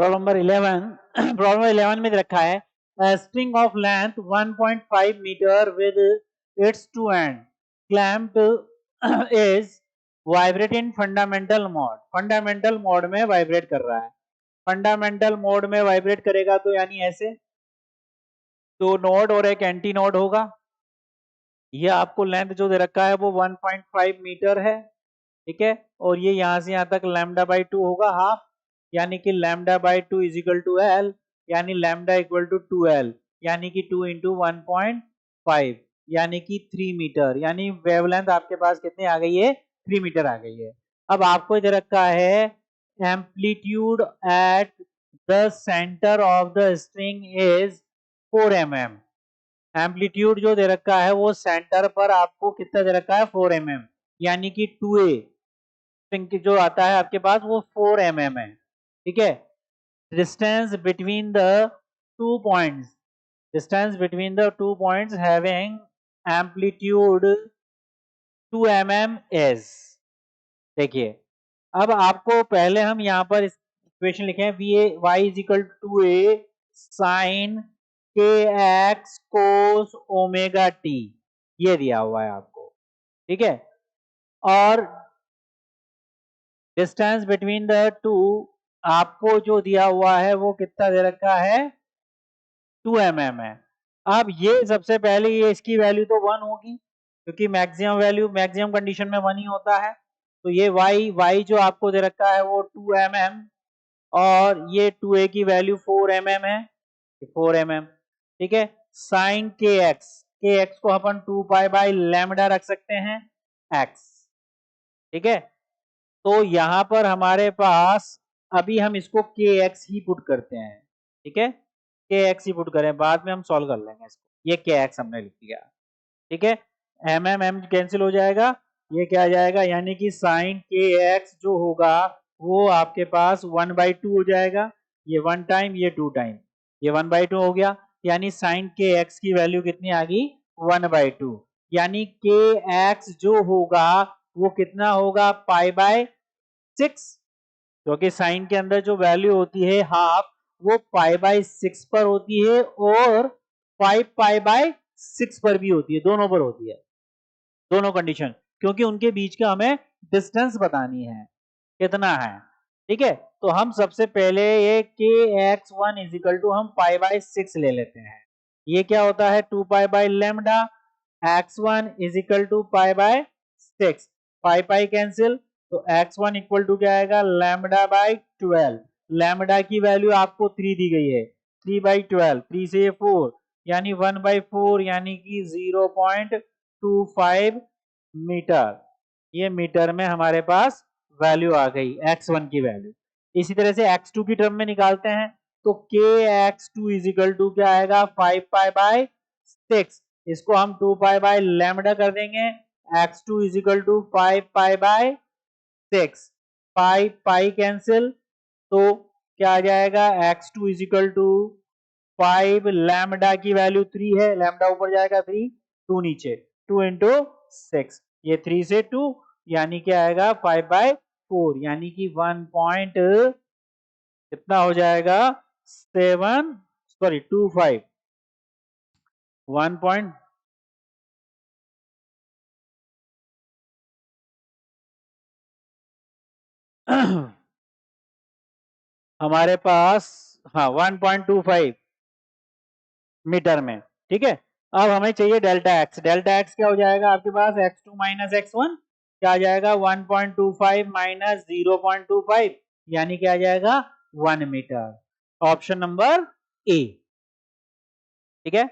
Problem number 11 problem 11 में रखा है a string of length 1.5 meter with its two end clamped is vibrate in fundamental mode. Fundamental mode में vibrate कर रहा है. फंडामेंटल मोड में वाइब्रेट करेगा तो यानी ऐसे दो नोड और एक एंटी नोड होगा. ये आपको लेंथ जो दे रखा है वो 1.5 मीटर है. ठीक है, और ये यहां से यहां तक लैम्डा बाई 2 होगा हाफ, यानी कि lambda by 2 is equal to l, यानी लैम्डा इक्वल टू 2l, यानी कि 2 इंटू 1.5 यानी कि 3 मीटर. यानी वेवलेंथ आपके पास कितनी आ गई है? 3 मीटर आ गई है. अब आपको इधर रखा है amplitude at the centre of the string is 4 mm. Amplitude जो दे रखा है वो सेंटर पर आपको कितना दे रखा है? 4 mm, यानी कि 2a जो आता है आपके पास वो 4 mm है. ठीक है, distance between the two points, distance between the two points having amplitude 2 mm is. देखिए, अब आपको पहले हम यहां पर इक्वेशन लिखे वी ए y is equal to a sine k x cos omega t, ये दिया हुआ है आपको. ठीक है, और डिस्टेंस बिटवीन द टू आपको जो दिया हुआ है वो कितना दे रखा है? 2 mm है. अब ये सबसे पहले ये इसकी वैल्यू तो 1 होगी क्योंकि मैक्सिमम वैल्यू मैक्सिमम कंडीशन में 1 ही होता है. तो ये y जो आपको दे रखा है वो 2 mm और ये 2a की वैल्यू 4 mm है, 4 mm. ठीक है, साइन के एक्स को अपन 2 पाई बाई लैम्डा रख सकते हैं x. ठीक है, तो यहां पर हमारे पास अभी हम इसको के एक्स ही पुट करते हैं. ठीक है, के एक्स ही पुट करें, बाद में हम सॉल्व कर लेंगे इसको. ये के एक्स हमने लिख दिया. ठीक है, एम एम एम कैंसिल हो जाएगा, ये क्या आ जाएगा? यानी कि साइन के एक्स जो होगा वो आपके पास 1/2 हो जाएगा. ये 1 टाइम, ये 2 टाइम, ये 1/2 हो गया. यानी साइन के एक्स की वैल्यू कितनी आ गई? 1/2. यानी के एक्स जो होगा वो कितना होगा? पाई बाय 6, क्योंकि साइन के अंदर जो वैल्यू होती है हाफ वो पाई बाय 6 पर होती है और 5 पाई बाय 6 पर भी होती है, दोनों पर होती है, दोनों कंडीशन, क्योंकि उनके बीच का हमें डिस्टेंस बतानी है कितना है. ठीक है, तो हम सबसे पहले ये k x one is equal to हम पाई बाय 6 ले लेते हैं. ये क्या होता है? 2 pi by lambda x1 is equal to pi by 6, pi pi cancel, तो x1 इक्वल टू क्या आएगा? Lambda by 12. लैम्डा की वैल्यू आपको 3 दी गई है, 3/12, 3 से 4 यानी 1/4 यानी कि 0.25 मीटर. ये मीटर में हमारे पास वैल्यू आ गई x1 की वैल्यू. इसी तरह से x2 की टर्म में निकालते हैं तो के x2 इज इक्वल टू क्या आएगा? 5 पाई बाय 6. इसको हम 2 पाई बाय लैम्डा कर देंगे, x2 is equal to 5 pi by 6, pi pi cancel, तो क्या आ जाएगा? x2 is equal to 5, lambda की वैल्यू 3 है, लैम्डा ऊपर जाएगा 3, 2 नीचे, 2 इंटू 6, ये 3 से 2 यानी क्या आएगा? 5/4 यानी कि 1 पॉइंट कितना हो जाएगा? 25 1 पॉइंट हमारे पास हाँ 1.25 मीटर में. ठीक है, अब हमें चाहिए डेल्टा एक्स. डेल्टा एक्स क्या हो जाएगा आपके पास? x2 माइनस x1 क्या आ जाएगा? 1.25 माइनस 0.25 यानी क्या आ जाएगा? 1 मीटर. Option number A. ठीक है,